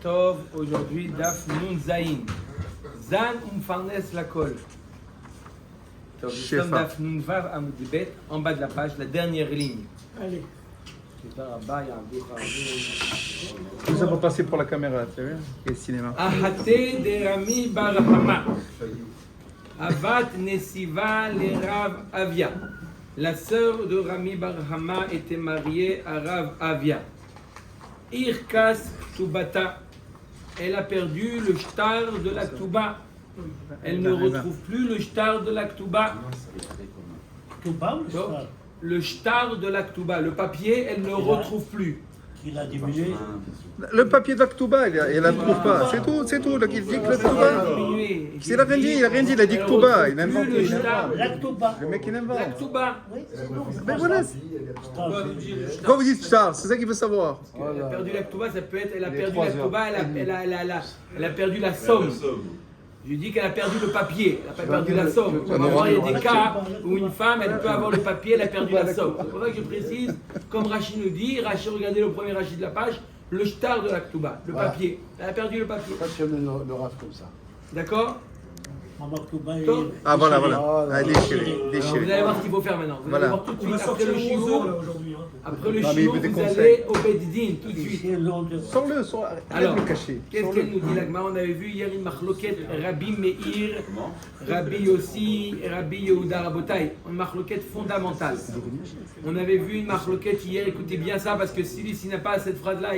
Tov, aujourd'hui, Daf Nun Zayin. Zan Umfarnes Lakol. Nous sommes Daf Nun Vav Amudibet, en bas de la page, la dernière ligne. Allez. Nous avons passé pour la caméra, tu as vu? Et le cinéma. Ahate de Rami Barhama. Avat Nesiva le Rav Avia. La sœur de Rami Barhama était mariée à Rav Avia. Irkas Ktubata. Elle a perdu le shtar de la Ktuba. Elle ne retrouve plus le shtar de la Ktuba. Ktuba ou le shtar? Le shtar de la Ktuba, le papier, elle ne retrouve plus. Il a diminué. Le papier de la Ktuba, il ne la trouve pas. C'est tout. Il dit que la Ktuba. Il n'a rien dit, il a dit Ktuba. Il invente. La Ktuba. Le mec, il invente. La Ktuba. Oui, c'est bon. Ben voilà. Quand vous dites shtar, c'est ça qu'il veut savoir. Elle a perdu la Ktuba, ça peut être, elle a perdu la Ktuba, elle a perdu la somme. Je dis qu'elle a perdu le papier, elle n'a pas perdu la somme. Il y a des cas où une femme, elle peut avoir le papier, elle a perdu la somme. C'est pour ça que je précise, comme Rachid nous dit, regardez le premier Rachid de la page, le shtar de la Ktuba, le papier. Elle a perdu le papier. Pas si on le raf comme ça. D'accord? Ah voilà. Ah, déchiré. Vous allez voir ce qu'il faut faire maintenant. Vous allez voir tout de suite après le shiur. Après le Non, mais il shiur, veut des vous conseils. allez au Beddin tout de suite. Sors-le, Alors, le cacher. qu'est-ce qu'elle nous dit l'Agma? On avait vu hier une machloket Rabbi Meir, Rabbi Yossi, Rabbi Yehuda Rabotai. Une machloket fondamentale. On avait vu une machloket hier, écoutez bien ça, parce que s'il n'a pas cette phrase-là,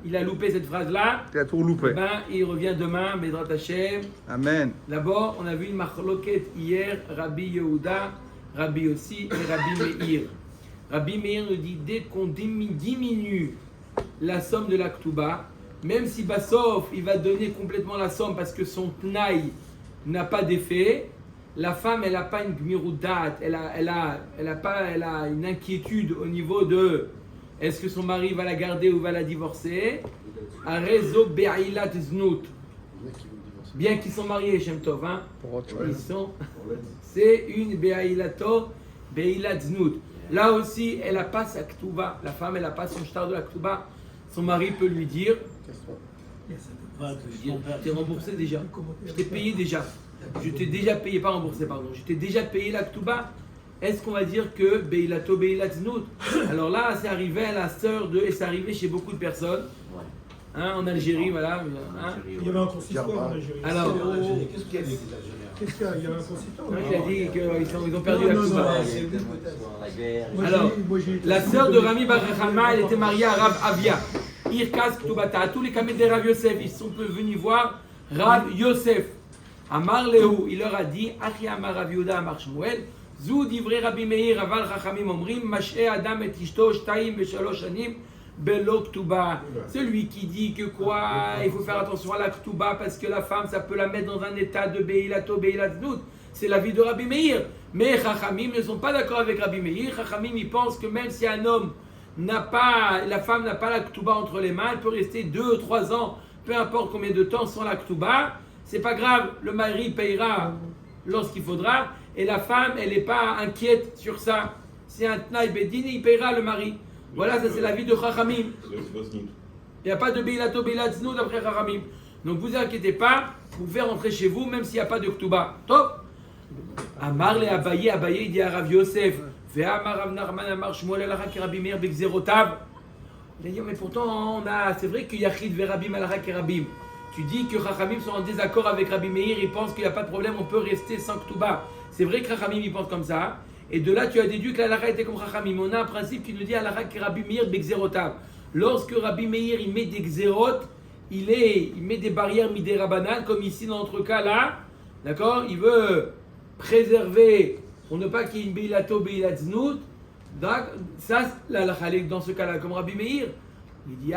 il a loupé cette phrase-là. Tu as tout loupé. Ben, il revient demain, Bedrat Hashem. Amen. D'abord, on a vu une machloket hier, Rabbi Yehuda, Rabbi Yossi et Rabbi Meir. Rabbi Meir nous dit, dès qu'on diminue la somme de la Ktuba, même si Bassof, il va donner complètement la somme parce que son tnaï n'a pas d'effet, la femme, elle n'a pas une gmiroudat, elle a une inquiétude au niveau de est-ce que son mari va la garder ou va la divorcer. Arezo be'ilat znut. Bien qu'ils sont mariés, Shem Tov, hein? C'est une be'ilato, be'ilat znut. Là aussi, elle n'a pas sa Ktuba. La femme, elle n'a pas son shtar de la Ktuba. Son mari peut lui dire t'es remboursé déjà. Je t'ai payé déjà. Je t'ai déjà payé, pas remboursé, pardon. Je t'ai déjà payé la Ktuba. Est-ce qu'on va dire que Beilato Beilat Znout? Alors là, c'est arrivé à la sœur de. Et c'est arrivé chez beaucoup de personnes. Hein, en Algérie, voilà. Hein. Il y avait un consistoire en Algérie. Alors, Qu'est-ce qu'il y a dit l'Algérien? Qu'est-ce qu'il y a? Il y a un consistoire. il a dit qu'ils ont perdu la Ktuba. Alors, Moi, j'ai été- la sœur de Rami Barhama, elle était mariée à Rav Avia. Irkas Ktubata. Tous les caméras de Rav Yosef, ils sont venus voir Rav Yosef. Amar Lehu, il leur a dit, Achi Amar Rav Yehuda Amar Shmuel, Zou divrei Rabbi Meir, Aval Chachamim Omrim, Mash'e Adam et Ishto, Shtaim, Beshalosh Anim, Belo Ktuba. Celui qui dit que quoi, il faut faire attention à la Ktuba parce que la femme, ça peut la mettre dans un état de Beilato, Beilat Znout. C'est l'avis de Rabbi Meir. Mais Chachamim ne sont pas d'accord avec Rabbi Meir. Chachamim, ils pensent que même si un homme la femme n'a pas la Ktuba entre les mains, elle peut rester 2 ou 3 ans, peu importe combien de temps sans la Ktuba. C'est pas grave, le mari payera lorsqu'il faudra, et la femme, elle n'est pas inquiète sur ça. C'est un Tnaï Bedin, il payera le mari. Voilà, ça c'est l'avis de Chachamim. Il n'y a pas de Beilato Beilat Znout d'après Chachamim. Donc vous inquiétez pas, vous pouvez rentrer chez vous même s'il n'y a pas de Ktuba. Top. Amar le Abaye, il dit à Rav Yosef, Ve'amar Rav Nachman Amar Shmuel Alachak Rabbi Meir B'Gzerotav. Il a dit, mais pourtant, c'est vrai qu'il y a Chid Ve'Rabim Alachak Rabim. Tu dis que Chachamim sont en désaccord avec Rabbi Meir, ils pensent qu'il n'y a pas de problème, on peut rester sans Ktuba. C'est vrai que Chachamim, ils pensent comme ça. Et de là, tu as déduit que la Lara était comme Chachamim. On a un principe qui nous dit Alachak Rabbi Meir B'Gzerotav. Lorsque Rabbi Meir, il met des Gzerot, il met des barrières midé Rabanan, comme ici dans notre cas là, d'accord? Il veut préserver pour ne pas qu'il y ait une Beilato Beilat Znout. Ça, dans ce cas-là, comme Rabbi Meir, il dit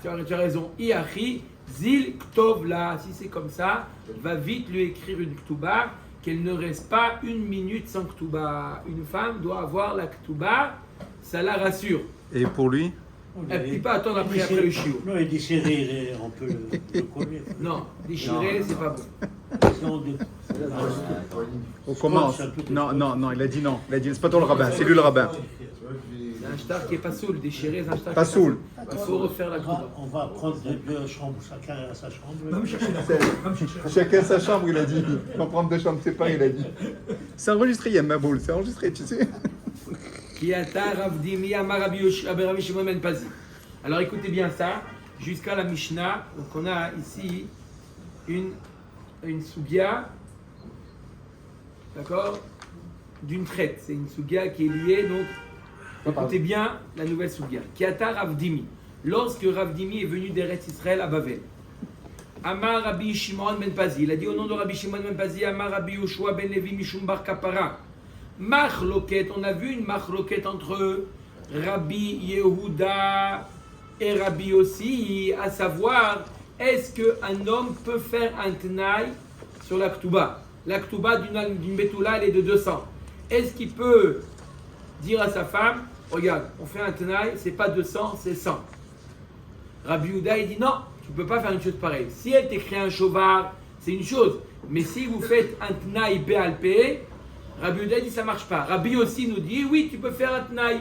tu as raison, Iachi, Zil Ktovla. Si c'est comme ça, va vite lui écrire une Ktuba, qu'elle ne reste pas 1 minute sans Ktuba. Une femme doit avoir la Ktuba, ça la rassure. Et pour lui? Elle ne peut pas attendre après le chiot. Non, il déchiré, on peut le coller. Non, déchirer, c'est pas bon. On commence. Non, il a dit non. Il a dit, c'est pas toi le rabbin, c'est lui le rabbin. C'est un un shtar qui est pas soul, déchiré, c'est un shtar Pas qui est soul. Il faut refaire la coupe. On va prendre deux chambres, chacun à sa chambre. Va me chercher la coupe. Va me chercher. Chacun sa chambre, il a dit. On va prendre 2 chambres séparées, il a dit. C'est enregistré, il y a ma boule, c'est enregistré, tu sais. Qui ata Rav Dimi amar Rabbi Shimon ben Pazi. Alors écoutez bien ça, jusqu'à la Mishnah. Donc on a ici une sugia, d'accord, d'une traite. C'est une sugia qui est liée, donc écoutez bien la nouvelle sugia. Qui ata Rav Dimi. Lorsque Rav Dimi est venu d'Eretz Israël à Bavel, Amar Rabbi Shimon ben Pazi, il a dit au nom de Rabbi Shimon ben Pazi, Amar Rabbi Yoshua ben Levi Mishum Bar Kapara. Machloket, on a vu une machloket entre Rabbi Yehuda et Rabbi aussi, à savoir, est-ce qu'un homme peut faire un tenaï sur la ktuba? La ktuba d'une betula, elle est de 200. Est-ce qu'il peut dire à sa femme, regarde, on fait un tenaï, c'est pas 200, c'est 100. Rabbi Yehuda, il dit non, tu peux pas faire une chose pareille. Si elle t'écrit un chovar, c'est une chose. Mais si vous faites un tenaï béalpé, Rabbi Yehuda dit ça marche pas. Rabbi aussi nous dit oui, tu peux faire un tnaï.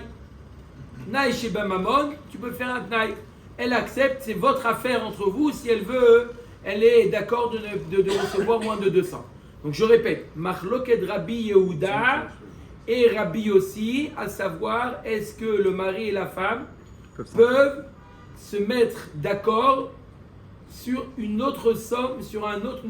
Tnaï chez Bamamon, tu peux faire un tnaï. Elle accepte, c'est votre affaire entre vous. Si elle veut, elle est d'accord de recevoir moins de 200. Donc je répète, Machloket Rabbi Yehuda et Rabbi aussi, à savoir est-ce que le mari et la femme peuvent se mettre d'accord sur une autre somme, sur un autre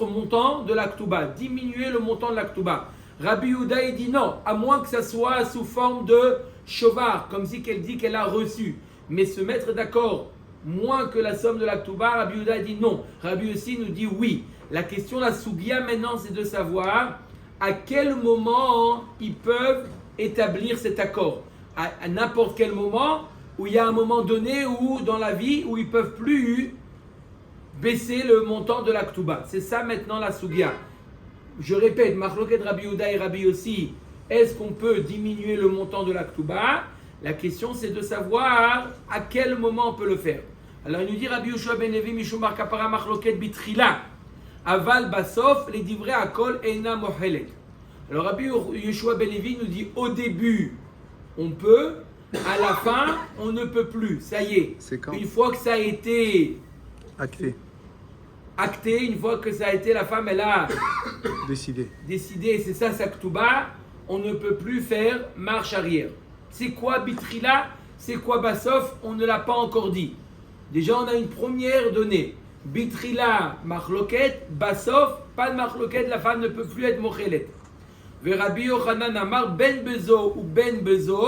montant de la ktuba, diminuer le montant de la ktuba. Rabbi Yehuda il dit non, à moins que ça soit sous forme de chovar, comme si qu'elle dit qu'elle a reçu. Mais se mettre d'accord moins que la somme de la ktuba, Rabbi Yehuda dit non. Rabbi aussi nous dit oui. La question, la soubia maintenant, c'est de savoir à quel moment ils peuvent établir cet accord. À n'importe quel moment, où il y a un moment donné où dans la vie où ils peuvent plus baisser le montant de la ktuba. C'est ça maintenant la sugia. Je répète, Machloket Rabbi Yehuda et Rabbi aussi, est-ce qu'on peut diminuer le montant de la ktuba? La question c'est de savoir à quel moment on peut le faire. Alors il nous dit Rabbi Yoshua ben Levi Mishum Bar Kapara Machloket Bitrila Aval Basof les divrei Akol Eina Mohelet. Alors Rabbi Yoshua ben Levi nous dit au début on peut, à la fin on ne peut plus. Ça y est. C'est quand? Une fois que ça a été acté, une fois que ça a été, la femme elle a décidé, c'est ça sa ktuba, on ne peut plus faire marche arrière. C'est quoi bitrila? C'est quoi basof? On ne l'a pas encore dit. Déjà on a une première donnée. Bitrila, machloket, basof, pas de machloket, la femme ne peut plus être mochelet. Rabbi Yochanan amar ben bezo ou ben bezo,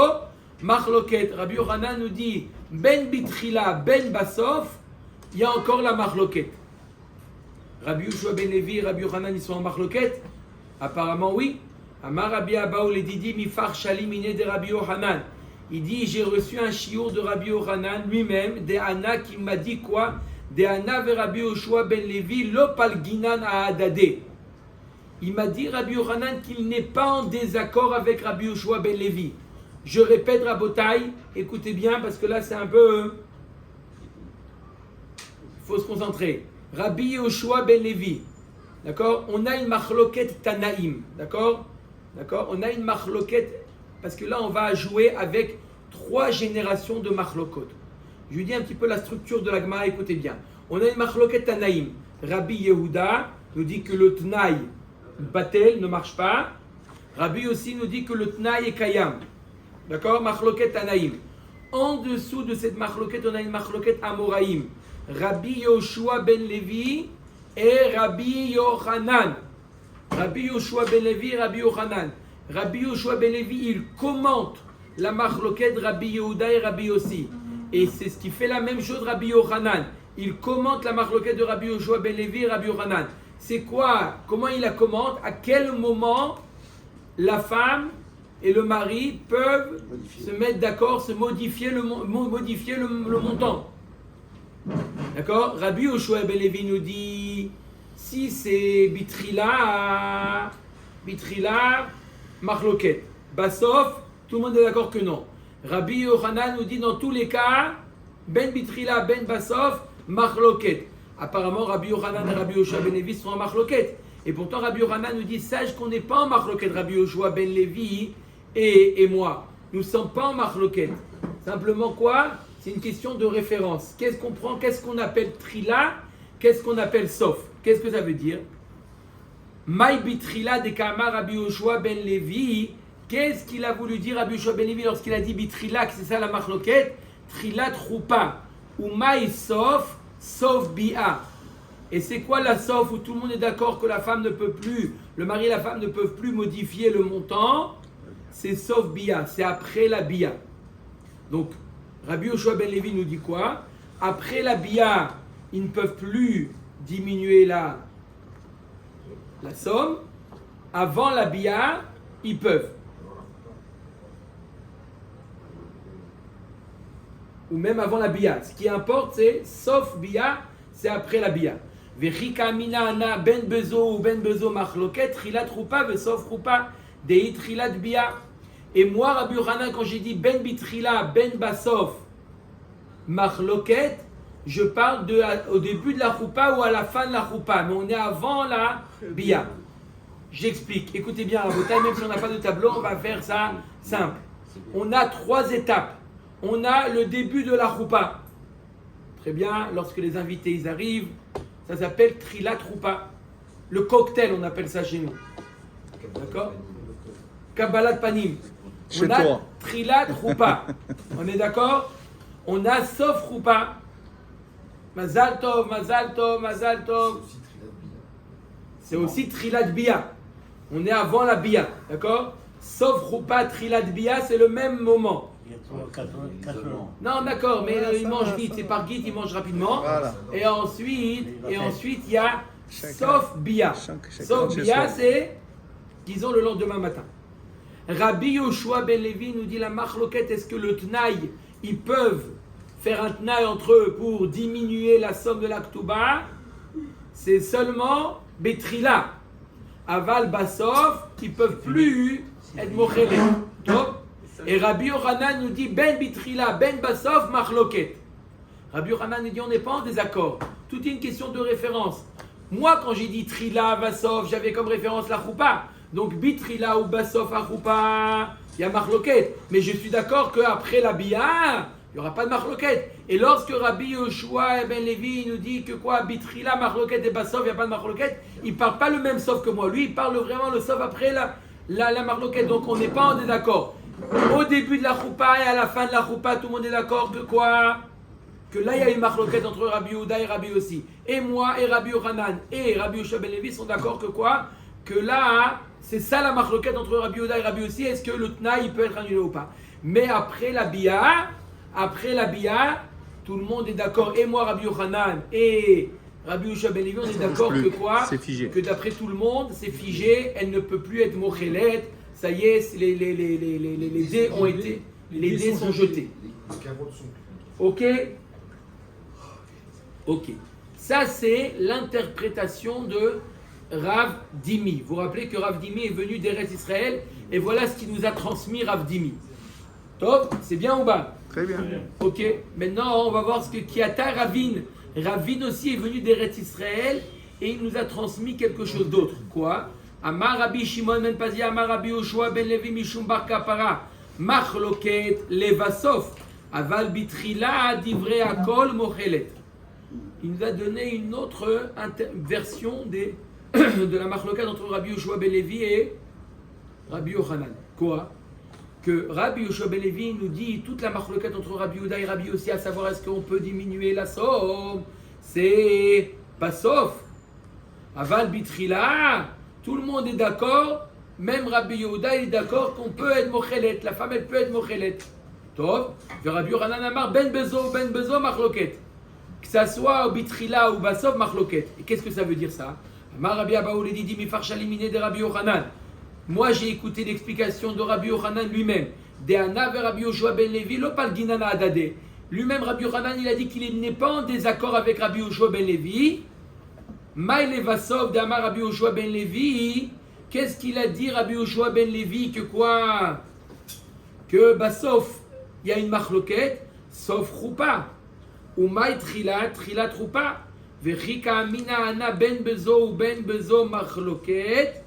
machloket. Rabbi Yochanan nous dit ben bitrila, ben basof, il y a encore la machloket. Rabbi Yoshua ben Levi et Rabbi Yochanan, ils sont en machloket? Apparemment oui. Amar Rabbi Abaou le didi mifar shalim iné de Rabbi Yochanan. Il dit j'ai reçu un chiour de Rabbi Yochanan lui-même, de Anna qui m'a dit quoi? De Anna ve Rabbi Yoshua ben Levi lo palginan a adade. Il m'a dit Rabbi Yochanan qu'il n'est pas en désaccord avec Rabbi Yoshua ben Levi. Je répète Rabotai, écoutez bien parce que là c'est un peu... Il faut se concentrer. Rabbi Yoshua ben Levi, d'accord? On a une machloket Tanaïm, d'accord? On a une machloket, parce que là on va jouer avec 3 générations de machlokot. Je vous dis un petit peu la structure de la Gemara, écoutez bien. On a une machloket Tanaïm. Rabbi Yehuda nous dit que le Tnaï Batel ne marche pas. Rabbi aussi nous dit que le Tnaï est Kayam. D'accord? Machloket Tanaïm. En dessous de cette machloket, on a une machloket Amoraïm. Rabbi Yoshua ben Levi et Rabbi Yochanan. Rabbi Yoshua ben Levi et Rabbi Yochanan. Rabbi Yoshua ben Levi, il commente la machloket Rabbi Yehuda et Rabbi Yossi. Et c'est ce qui fait la même chose Rabbi Yochanan. Il commente la machloket de Rabbi Yoshua ben Levi et Rabbi Yochanan. C'est quoi? Comment il la commente? À quel moment la femme et le mari peuvent se mettre d'accord, se modifier le montant? D'accord? Rabbi Yoshua ben Levi nous dit si c'est bitrila, machloket. Basof, tout le monde est d'accord que non. Rabbi Yochanan nous dit dans tous les cas, ben bitrila, ben basof, machloket. Apparemment, Rabbi Yochanan et Rabbi Yoshua ben Levi sont en machloket. Et pourtant, Rabbi Yochanan nous dit sache qu'on n'est pas en machloket, Rabbi Yoshua ben Levi et moi. nous ne sommes pas en marloquette. Simplement quoi? C'est une question de référence. Qu'est-ce qu'on prend? Qu'est-ce qu'on appelle trila? Qu'est-ce qu'on appelle sof? Qu'est-ce que ça veut dire? Maï bitrila de Kamar Rabbi Yoshua ben Levi. Qu'est-ce qu'il a voulu dire Rabbi Yoshua ben Levi lorsqu'il a dit bitrila, que c'est ça la marloquette? Trila troupa. Ou maï sof, sof bia. Et c'est quoi la sof où tout le monde est d'accord que la femme ne peut plus, le mari et la femme ne peuvent plus modifier le montant? C'est sof bia, c'est après la bia. Donc, Rabbi Yoshua ben Levi nous dit quoi? Après la bia, ils ne peuvent plus diminuer la somme. Avant la bia, ils peuvent. Ou même avant la bia. Ce qui importe, c'est sauf bia, c'est après la bia. Vechika mina ana ben bezo ou ben bezo machloket, trilat rupa, vesof rupa, dei trilat bia. Et moi, Rabbi Yochanan, quand j'ai dit ben bitrila, ben basof, machloket, je parle au début de la rupa ou à la fin de la rupa, mais on est avant la bia. J'explique. Écoutez bien, même si on n'a pas de tableau, on va faire ça simple. On a 3 étapes. On a le début de la choupa. Très bien, lorsque les invités ils arrivent, ça s'appelle trilat choupa. Le cocktail, on appelle ça chez nous. D'accord? Kabbalat panim. On a trilat choupa. On est d'accord? On a sof choupa. Mazal tov, mazal tov, mazal tov. C'est aussi trilat bia. On est avant la bia. D'accord? Sauf choupa, trilat bia, c'est le même moment. Il y a 4 ans. Non, d'accord, mais il mange vite, c'est par guide, il mange rapidement. Voilà. Et ensuite, il y a sauf bia. Sauf bia, c'est, disons, le lendemain matin. Rabbi Yoshua ben Levi nous dit la machloket, est-ce que le tnaï, ils peuvent faire un tnaï entre eux pour diminuer la somme de la ktuba? C'est seulement betrila. Aval basof, ils ne peuvent plus être mochelé. Et Rabbi Yochanan nous dit ben bitrila, ben basof, machloket. Rabbi Yochanan nous dit on n'est pas en désaccord. Tout est une question de référence. Moi, quand j'ai dit trila, basof, j'avais comme référence la choupa. Donc bitrila ou basof à choupa, il y a machloket. Mais je suis d'accord qu'après la bia, il n'y aura pas de machloket. Et lorsque Rabbi Yoshua ben Levi nous dit que quoi, bitrila, machloket et basof, il n'y a pas de machloket, il ne parle pas le même sof que moi. Lui, il parle vraiment le sof après la machloket. Donc on n'est pas en désaccord. Au début de la choupa et à la fin de la choupa, tout le monde est d'accord que quoi? Que là il y a une machloket entre Rabbi Yehuda et Rabbi Yossi. Et moi et Rabbi Yochanan et Rabbi Yoshua ben Levi sont d'accord que quoi? Que là, c'est ça la machloket entre Rabbi Yehuda et Rabbi Yossi. Est-ce que le tnaï peut être annulé ou pas? Mais après la bia, tout le monde est d'accord. Et moi, Rabbi Yochanan et Rabbi Yoshua ben Levi, on est d'accord que quoi? C'est figé. Que d'après tout le monde, c'est figé. Elle ne peut plus être mochelet. Ça y est, les dés ont été, les dés sont jetés. Ok. Ça c'est l'interprétation de Rav Dimi. Vous vous rappelez que Rav Dimi est venu d'Eretz Israël et voilà ce qu'il nous a transmis Rav Dimi. Top, c'est bien ou pas? Très bien. Ok. Maintenant on va voir ce que Kiata Ravin. Ravin aussi est venu d'Eretz Israël et il nous a transmis quelque chose d'autre. Quoi? Amar Rabbi Shimon ben Pazi, Amar Rabbi Yoshua ben Levi Mishum Bar Kapara, Machloket Levasof, Aval Bitrila Divrei Akol Mochelet. Il nous a donné une autre version de la machloket entre Rabbi Yoshua ben Levi et Rabbi Yochanan. Quoi? Que Rabbi Yoshua ben Levi nous dit toute la machloket entre Rabbi Yehuda et Rabbi Yossi, à savoir est-ce qu'on peut diminuer la somme, c'est Basof, Aval Bitrila. Tout le monde est d'accord, même Rabbi Yehuda est d'accord qu'on peut être mochelet, la femme elle peut être mochelet. Tov, Rabbi Yochanan Amar ben bezo machloket. Que ça soit au bitrila ou basof machloket. Et qu'est-ce que ça veut dire ça? Amar Rabbi Abaoul dit mifarcha limine de Rabbi Yochanan. Moi j'ai écouté l'explication de Rabbi Yochanan lui-même. De Ana vers Rabbi Yoshua ben Levi, l'opal ginana adade. Lui-même Rabbi Yochanan il a dit qu'il n'est pas en désaccord avec Rabbi Yoshua ben Levi. Maïle Vasov d'Amar Rabbi Yoshua ben Levi, qu'est-ce qu'il a dit Rabbi Yoshua ben Levi? Que quoi? Que Basof, il y a une machloket, sauf Choupa. Ou Maï Trilat Choupa. Vechika Amina Ana ben Bezo ou ben Bezo machloket,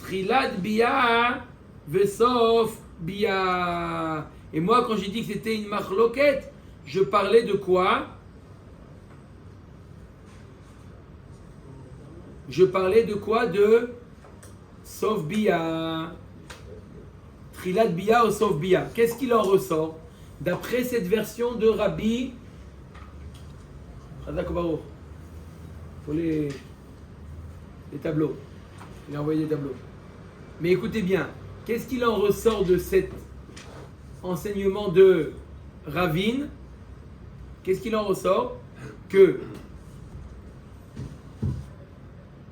Trilat Bia, Vesof Bia. Et moi, quand j'ai dit que c'était une machloket, je parlais de quoi? Je parlais de quoi? De sauf Bia. Trilat Bia ou sauf Bia. Qu'est-ce qu'il en ressort? D'après cette version de Rabbi. Il faut les tableaux. Il a envoyé des tableaux. Mais écoutez bien, qu'est-ce qu'il en ressort de cet enseignement de Ravine? Qu'est-ce qu'il en ressort? Que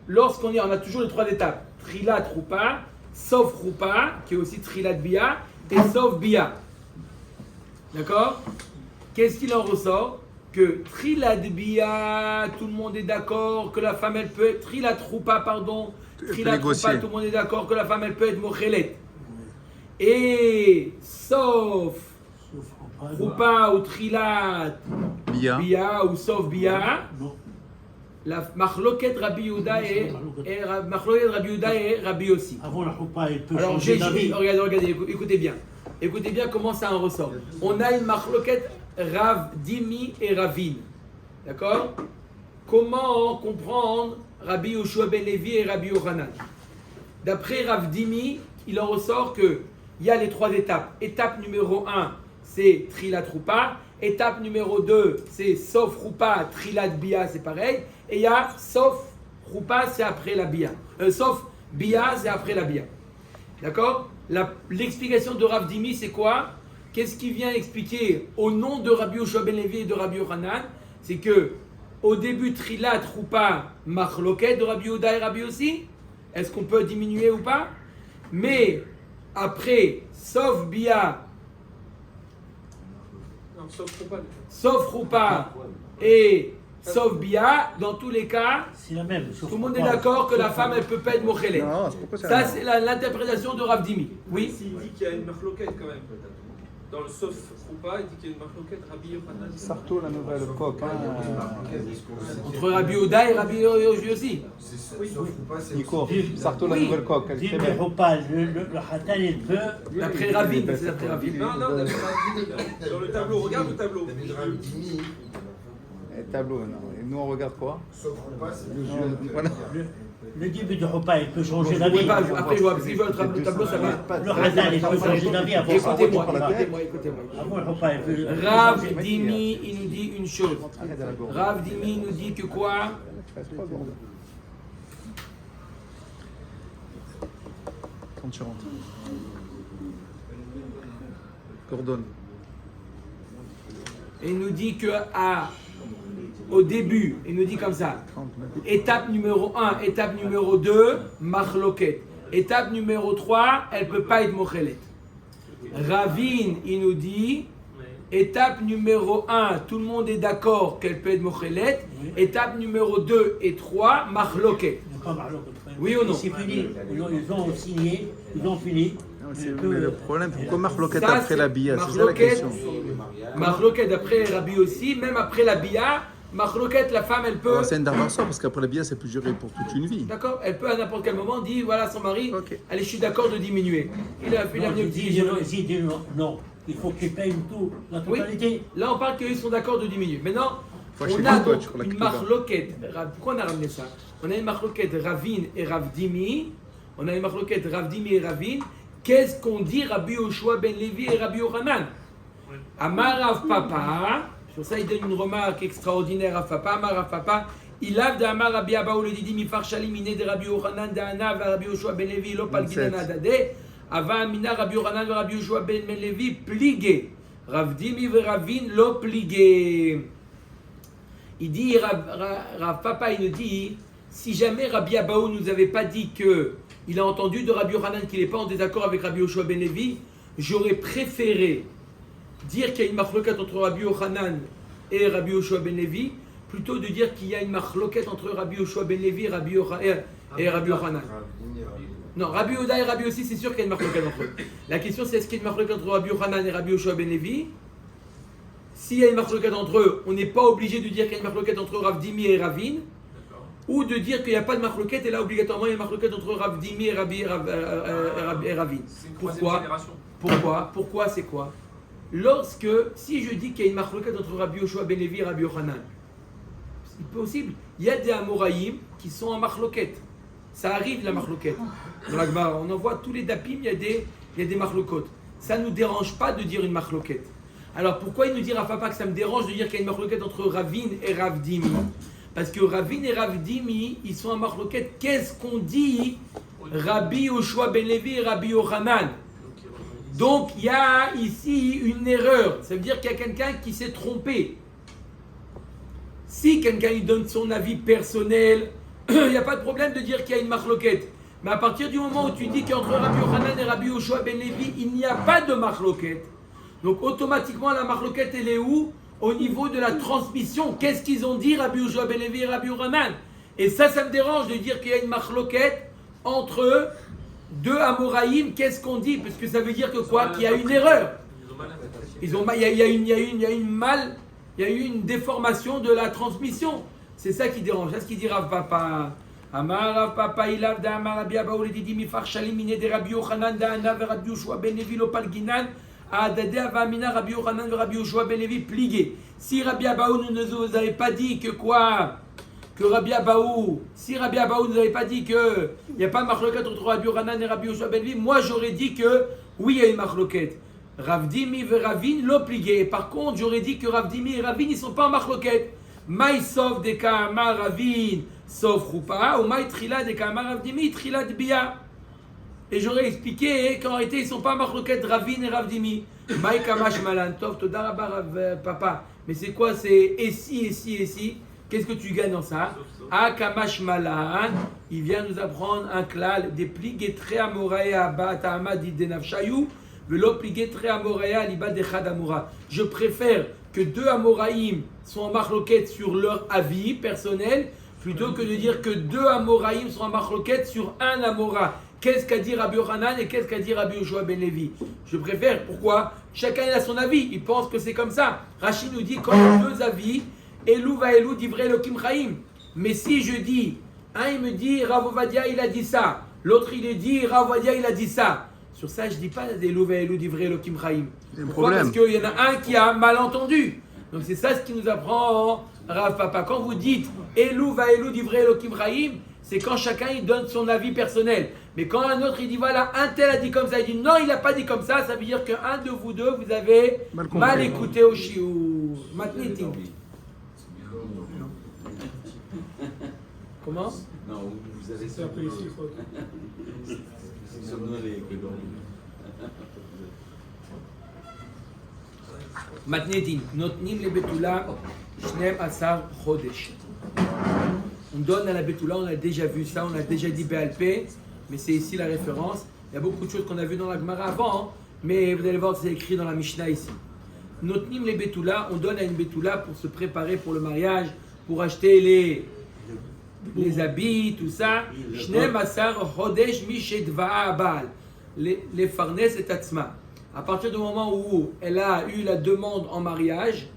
lorsqu'on y on a toujours les trois étapes. Trilat Roupa, sauf Roupa, qui est aussi Trilat Bia, et sauf Bia. D'accord? Qu'est-ce qu'il en ressort? Que Trilat Bia, tout le monde est d'accord que la femme elle peut être Trilat Roupa, pardon. Trilat Roupa, tout le monde est d'accord que la femme elle peut être Mochelet. Et sauf Roupa ou Trilat Bia ou sauf Bia, la Machloket Rabbi Yehuda et Rabbi aussi. Avant la Roupa, elle peut Alors changer d'avis. regardez, écoutez bien. Écoutez bien comment ça en ressort. On a une Machloket Rav Dimi et Ravine. D'accord? Comment comprendre Rabbi Yoshua ben Levi et Rabbi Yochanan? D'après Rav Dimi, il en ressort qu'il y a les trois étapes. Étape numéro 1, c'est Trilat Roupa. Étape numéro 2, c'est Sof Roupa, Trilat Bia, c'est pareil. Et il y a Sof Roupa, c'est après la Bia. Sof Bia, c'est après la Bia. D'accord? L'explication de Rav Dimi, c'est quoi? Qu'est-ce qui vient expliquer au nom de Rabbi Yoshua ben Levi et de Rabbi Yochanan? C'est que au début, Trilat Roupa, Machloket de Rabbi Yehuda et Rabbi aussi. Est-ce qu'on peut diminuer ou pas? Mais après, Sof Bia, Sof Roupa et Sof Bia, dans tous les cas, C'est la même. tout le monde est d'accord que la femme elle peut pas être mochelet. Non, c'est pourquoi Ça c'est l'interprétation de Rav Dimi. Oui. S'il dit qu'il y a une marloquette quand même, dans le Sof Roupa, il dit qu'il y a une marloquette Rabbi Yochanan. Sarto, la nouvelle coque. Entre Rabbi Yehuda et Rabbi Yoshi aussi. Nico, Sarto, la nouvelle coque. Elle est Dis très le belle. Roupa, le Hatan, il peut. D'après Ravine, c'est d'après Ravine. Non, d'après Rabbi, dans le tableau, regarde le tableau. Tableau, non. Et nous, on regarde quoi? Voilà. Le début du Roupa, il peut changer Je d'avis. ne pas, après je vois, si je vois le tableau, ça va. Le Hatan, il peut changer d'avis avant ça. Écoutez-moi. Avant le Roupa, il peut. Rav Dimi, il nous dit une chose. Arrête à la bourre. Rav Dimi nous dit que quoi? Quand tu rentres. Coordonne. Et il nous dit que au début, il nous dit comme ça. Étape numéro 1, étape numéro 2, Machloket. Étape numéro 3, elle ne peut pas être Mochelet. Ravine, il nous dit, étape numéro 1, tout le monde est d'accord qu'elle peut être Mochelet. Étape numéro 2 et 3, Machloket. Oui ou non? C'est fini. Ils ont signé, ils ont fini. Mais le problème, pourquoi Marloquet Ça, après la Bia? C'est ça la Machloket, question. Machloket après Rabbi aussi, même après la Bia, Machloket, la femme, elle peut. Alors, c'est une intervention parce qu'après la Bia, c'est plus juré pour toute une vie. D'accord? Elle peut à n'importe quel moment dire voilà son mari, Ok. allez, je suis d'accord de diminuer. Il a Non, venu il dit non. Il faut qu'ils payent tout, la Oui, totalité. là on parle qu'ils sont d'accord de diminuer. Maintenant, Faut acheter on a le coach donc pour la une Kituba. marloquette. Pourquoi on a ramené ça? On a une marloquette Ravine et Ravdimi. On a une marloquette Ravdimi et Ravine. Qu'est-ce qu'on dit Rabbi Yoshua ben Levi et Rabbi Yochanan? Amar Rav Papa, sur ça il donne une remarque extraordinaire Rav Papa. Amar Rav Papa, il a de Amar Rabbi Abaou le Didi Mifar Shalim Iné de Rabbi Yochanan de Ana et Rabbi Yoshua ben Levi lo palginana dade. Ava Amina Rabbi Yochanan et Rabbi Yoshua ben Levi pligé. Rav Dimi et Ravine lo pligé. Il dit Rav Papa, il nous dit si jamais Rabbi Abaou nous avait pas dit que il a entendu de Rabbi Yochanan qu'il n'est pas en désaccord avec Rabbi Yoshua ben Levi, j'aurais préféré dire qu'il y a une machloquette entre Rabbi Yochanan et Rabbi Yoshua ben Levi, plutôt de dire qu'il y a une machloquette entre Rabbi Yoshua ben Levi et Rabbi Yochanan. Non, Rabbi Yehuda et Rabbi aussi, c'est sûr qu'il y a une machloquette entre eux. La question c'est est-ce qu'il y a une machloquette entre Rabbi Yochanan et Rabbi Yoshua ben Levi? S'il y a une machloquette entre eux, on n'est pas obligé de dire qu'il y a une machloquette entre Rav Dimi et Ravine. ou de dire qu'il n'y a pas de machloket, et là obligatoirement il y a une machloket entre Rav Dimi et Ravin. C'est une Pourquoi? troisième génération. Pourquoi c'est quoi? Si je dis qu'il y a une machloket entre Rabbi Yoshua ben Levi et Rabbi Yochanan, c'est possible. Il y a des Amoraïm qui sont en machloket. Ça arrive la machloket. Dans la Gemara, on en voit tous les dapim, il y a des machlokot. Ça ne nous dérange pas de dire une machloket. Alors pourquoi il nous dit Rav Papa que ça me dérange de dire qu'il y a une machloket entre Ravin et Rav Dimi? Parce que Ravin et Rav Dimi, ils sont en machloket. Qu'est-ce qu'on dit Rabbi Yoshua ben Levi et Rabbi Yochanan? Donc il y a ici une erreur. Ça veut dire qu'il y a quelqu'un qui s'est trompé. Si quelqu'un lui donne son avis personnel, il n'y a pas de problème de dire qu'il y a une machloket. Mais à partir du moment où tu dis qu'entre Rabbi Yochanan et Rabbi Yoshua ben Levi, il n'y a pas de machloket, donc automatiquement la machloket elle est où? Au niveau de la transmission. Qu'est-ce qu'ils ont dit Rabbi Yoshua ben Levi et Rabbi Yochanan? Et ça me dérange de dire qu'il y a une machloket entre deux Amoraïm. Qu'est-ce qu'on dit? Parce que ça veut dire que quoi? Qu'il y a une erreur. Il y a eu une déformation de la transmission. C'est ça qui dérange. C'est ce qu'il dit Rav Papa. Amar Rav Papa ilav da Amar Rabbi Abaou le didi mifar shalim mine de Rabbi Yochanan da Ana ve Rabbi Yoshua ben Levi lo palginan adade avamina Rabbi Yochanan ve Rabbi Yoshua ben Levi pligué. Si Rabbi Abaou ne nous avait pas dit que quoi? Que Rabbi Abaou, si Rabbi Abaou ne nous avait pas dit que il n'y a pas de machloket entre Rabbi Yochanan et Rabbi Yoshua ben Levi, moi j'aurais dit que oui il y a une machloket. Rav Dimi ve Ravin l'ont plié. Par contre, j'aurais dit que Rav Dimi et Ravin ils sont pas en machloket. Maï sauf des Kama Ravin sauf Rupa, ou Maï Trila des Kama Rav Dimi Trila de Bia. Et j'aurais expliqué qu'en réalité ils sont pas en machloket Ravin et Rav Dimi. Maï Kamash Malan Tov Todaraba Rav Papa. Mais c'est quoi? C'est et si. Qu'est-ce que tu gagnes dans ça? Akamash Malan, il vient nous apprendre un klal des pligés très amoraïa Bata Amadi Denavshayou. Je préfère que deux Amoraïm sont en machloket sur leur avis personnel plutôt que de dire que deux Amoraïm sont en machloket sur un Amora. Qu'est-ce qu'a dit Rabbi Yochanan et qu'est-ce qu'a dit Rabbi Yoshua ben Levi? Je préfère. Pourquoi? Chacun a son avis. Il pense que c'est comme ça. Rachid nous dit quand il y a deux avis, Elou va Elou divrei Elokim Chaim. Mais si je dis, un il me dit Rav Ovadia il a dit ça, l'autre il dit Rav Ovadia il a dit ça. Sur ça, je ne dis pas des Elou Elou divrei Elokim Chaim. Pourquoi? Parce qu'il y en a un qui a mal entendu. Donc c'est ça ce qui nous apprend Rav Papa. Quand vous dites Elou Elou divrei Elokim Chaim, c'est quand chacun il donne son avis personnel. Mais quand un autre il dit voilà, un tel a dit comme ça, il dit non, il n'a pas dit comme ça veut dire qu'un de vous deux, vous avez mal écouté au shiur. Matnitim. Comment? Non, vous avez ça. Matnetin, notnim le betula, shnem asar chodesh. On donne à la betula, on a déjà vu ça, on a déjà dit BLP, mais c'est ici la référence. Il y a beaucoup de choses qu'on a vues dans la Gemara avant, hein, mais vous allez voir, c'est écrit dans la Mishnah ici. Notnim le betula, on donne à une betula pour se préparer pour le mariage, pour acheter les habits, tout ça. Shnem asar chodesh mishedva'a abal. Les farnes et tatzma. À partir du moment où elle a eu la demande en mariage,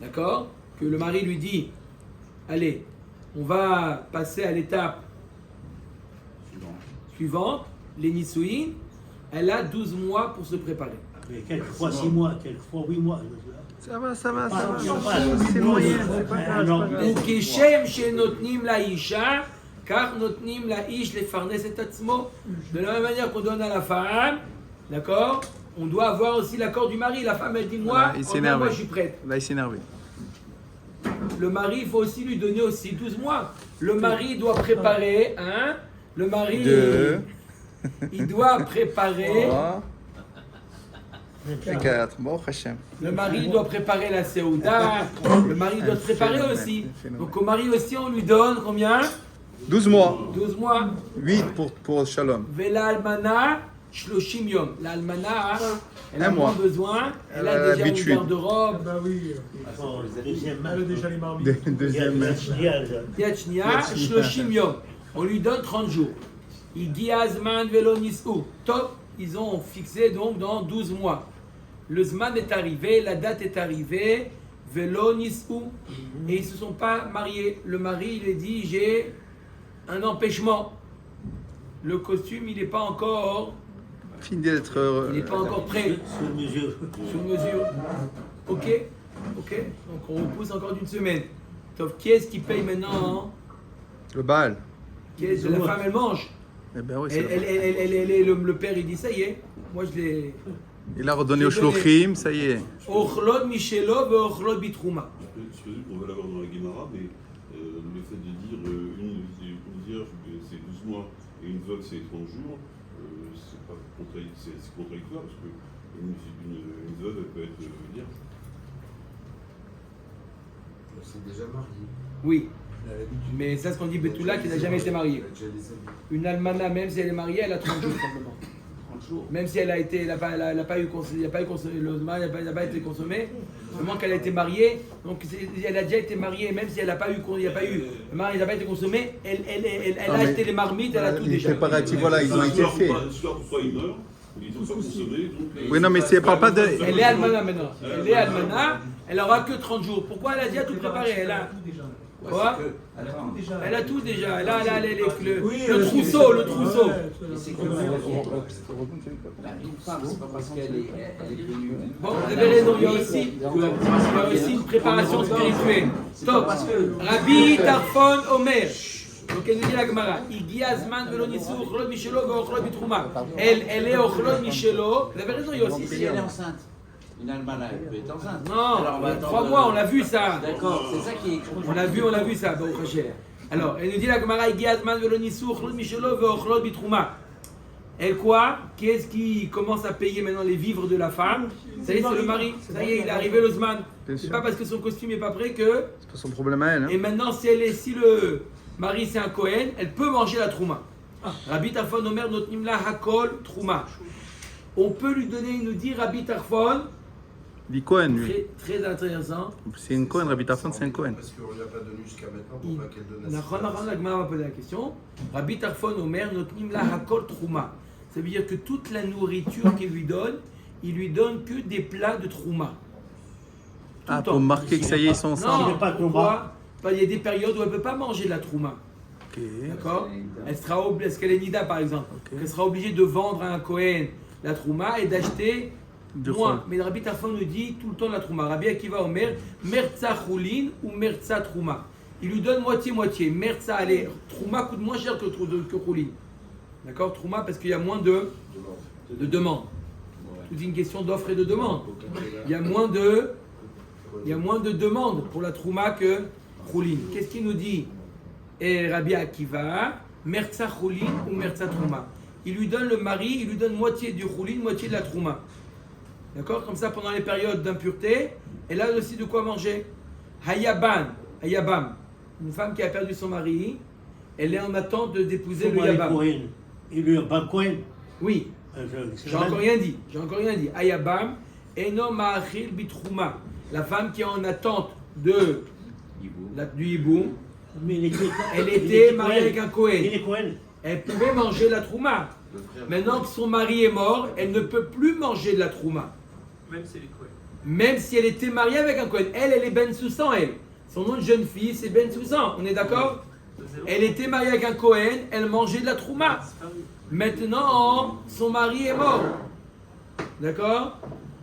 d'accord, que le mari lui dit, allez, on va passer à l'étape suivante, les Nisuin, elle a 12 mois pour se préparer. Mais quelquefois 6 mois, quelquefois 8 mois. Ça va. C'est C'est moyen, c'est pas grave. Ou kishem shenotnim la isha, car notnim la ish les farnes et tatzmo. De la même manière qu'on donne à la femme, d'accord, on doit avoir aussi l'accord du mari. La femme, elle dit moi, moi je suis prête. Là, il s'est énervé. Le mari, il faut aussi lui donner aussi 12 mois. Le mari doit préparer, hein, le mari, il doit préparer. 4. Bon, Hachem. Le mari doit préparer la Seouda. Le mari doit se préparer aussi. Donc au mari aussi, on lui donne combien? 12 mois. 12 mois. 8 pour Shalom. Vela almana, shloshim yom. L'almana, elle a moins besoin. Elle a déjà l'habitude. une garde-robe. Bah oui. Deuxième Elle a déjà les marmites. Deuxième match. Yachnia, shloshim yom. On lui donne 30 jours. Il dit azman velo nis'u. Top, ils ont fixé donc dans 12 mois. Le zman est arrivé, la date est arrivée. velo nisou, et ils ne se sont pas mariés. Le mari, il a dit, j'ai un empêchement. Le costume, il n'est pas encore, Fini d'être. il n'est pas encore prêt. Sur mesure. Sur mesure. Ok. Donc on repousse encore d'une semaine. Sauf qui est-ce qui paye maintenant? Le bal. La femme, elle mange. Eh ben oui, Le père, il dit, ça y est, moi je l'ai. il a redonné au shlochim, ça y est. Ochlod Michelo, Ochlod Bitrouma. Je présume qu'on va l'avoir dans la Guémara, mais le fait de dire une vierge c'est 12 mois et une veuve c'est 30 jours, c'est contradictoire parce qu'une veuve elle peut être vierge. C'est déjà marié. Oui, Il a l'habitude. mais ça, ce qu'on dit Betula, qui n'a jamais été mariée. Il a déjà des amis. Une almana, même si elle est mariée, elle a 30 jours simplement. 30 jours. Même si elle n'a pas eu le mari n'a pas été consommé, seulement qu'elle a été mariée, donc elle a déjà été mariée, même si elle n'a pas eu, le mari n'a pas été consommé, elle a acheté les marmites, elle a tout Les déjà. préparatifs, voilà, ils ont été faits. L'histoire pourquoi il meurt, ils ont pas consommé. Oui, non, mais c'est pas de. Elle est almana maintenant. Elle est almana, elle aura que 30 jours. Pourquoi elle a déjà tout préparé? Elle a. Quoi? Elle a tout déjà. Elle a le trousseau, le trousseau. C'est que une femme, c'est pas parce qu'elle est venue. Bon, vous avez raison, il y a aussi une préparation spirituelle. Stop. Rabbi Tarfon Omer. Donc elle nous dit la Gemara. Igi Azman velo nisu ochlod michelo veochlod bitrouma. Elle est ochlod michelo. Vous avez raison, il y a aussi. Si elle est enceinte, une almana, elle peut être enceinte. Non, Alors, on va attendre 3 mois, on l'a vu ça. D'accord, c'est ça qui est. On l'a vu ça, bon, très cher. Alors, elle nous dit la Gemara, Igi Azman velo nisu ochlod michelo veochlod bitrouma. Et quoi? Qu'est-ce qui commence à payer maintenant les vivres de la femme? Ça y est, c'est le mari. Ça y est, il est arrivé le Zman. C'est pas parce que son costume n'est pas prêt que. C'est pas son problème à elle. Hein. Et maintenant, si le mari c'est un Kohen, elle peut manger la trouma. Rabbi Tarfon Omer notnim la hakol trouma. On peut lui donner, il nous dit Rabbi Tarfon, Il dit Cohen, lui. très intéressant. C'est une Cohen, Rabbi Tarfon, c'est un Cohen. Parce qu'on ne lui a pas donné jusqu'à maintenant pour pas qu'elle donne à La Gemara va poser la question. Rabbi Tarfon Omer notnim la hakol trouma. Ça veut dire que toute la nourriture qu'il lui donne, il lui donne que des plats de trouma. Tout Ah, le pour temps. marquer que ça y est, ils sont ensemble. Non, n'est pas pourquoi? Il y a des périodes où elle ne peut pas manger de la trouma. Ok. D'accord? Est-ce qu'elle est Nida par exemple? Elle sera obligée de vendre à un Kohen la trouma et d'acheter Du moins. chol. Mais le Rabbi Tarfon nous dit tout le temps la trouma. Rabbi Akiva Omer, mertza choulin ou mertza trouma. Il lui donne moitié-moitié. Mertza, allez, trouma coûte moins cher que choulin. D'accord? Trouma parce qu'il y a moins de demandes. C'est une question d'offre et de demande. Il y a moins de demandes pour la trouma que choulin. Qu'est-ce qu'il nous dit? Et Rabbi Akiva, mertza choulin ou mertza trouma. Il lui donne le mari, il lui donne moitié du choulin, moitié de la trouma. D'accord? Comme ça, pendant les périodes d'impureté, elle a aussi de quoi manger. Hayabam, une femme qui a perdu son mari, elle est en attente d'épouser le Yabam. Cohen. Et lui, pas Cohen. Oui, j'ai encore rien dit. Hayabam, eno ma'achil bitrouma. La femme qui est en attente du hiboum, Mais elle était mariée avec un Cohen. Il est Cohen. Elle pouvait manger la trouma. Maintenant que son mari est mort, elle ne peut plus manger de la trouma. Même si elle est Kohen. Même si elle était mariée avec un Cohen. Elle est Ben Soussan, elle. Son nom de jeune fille, c'est Ben Soussan. On est d'accord? Elle était mariée avec un Cohen, elle mangeait de la trouma. Maintenant, son mari est mort. D'accord?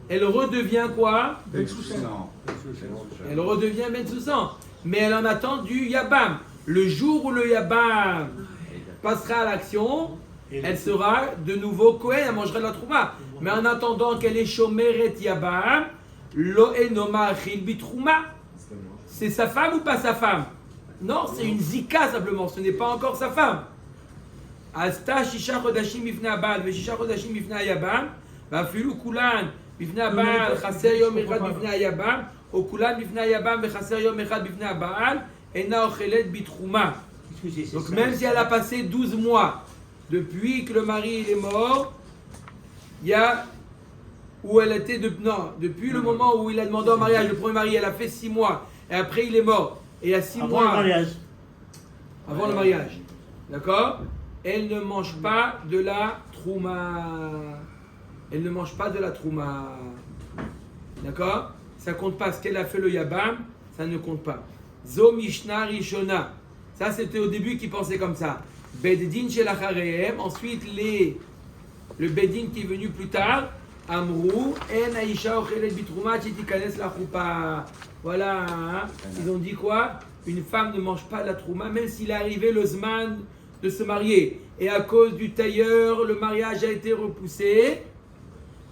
Elle redevient quoi? Elle redevient Ben Soussan. Mais elle en attend du Yabam. Le jour où le Yabam passera à l'action, elle sera de nouveau Kohen, elle mangera de la trouma. Mais en attendant qu'elle est Shomeret Yabam, lo enoma achil bitrouma. C'est sa femme ou pas sa femme? Non, c'est une zika simplement, ce n'est pas encore sa femme. Asta shisha chodashim mifne abal, ve shisha chodashim mifne Yabam, va filu kulan mifne abal, chaser yom echad mifne Yabam, ou kulan mifne Yabam, ve chaser yom echad mifne abal, ena ochelet bitrouma. Donc même si elle a passé 12 mois depuis que le mari il est mort, il y a où elle était depuis le moment où il a demandé en mariage, le premier mari, elle a fait 6 mois et après il est mort. Et il y a 6 mois Avant le mariage. avant le mariage. D'accord? Elle ne mange pas de la trouma. Elle ne mange pas de la trouma. D'accord? ça compte pas. Ce qu'elle a fait le Yabam, ça ne compte pas. Zo Mishnah Rishona. Ça, c'était au début qui pensait comme ça. Beddin shel acharehem. Ensuite, le Beddin qui est venu plus tard. Amrou en aisha ochelet bitrouma tikanes la choupa. Voilà. Hein. Ils ont dit quoi? Une femme ne mange pas la trouma, même s'il est arrivé le zman de se marier. Et à cause du tailleur, le mariage a été repoussé.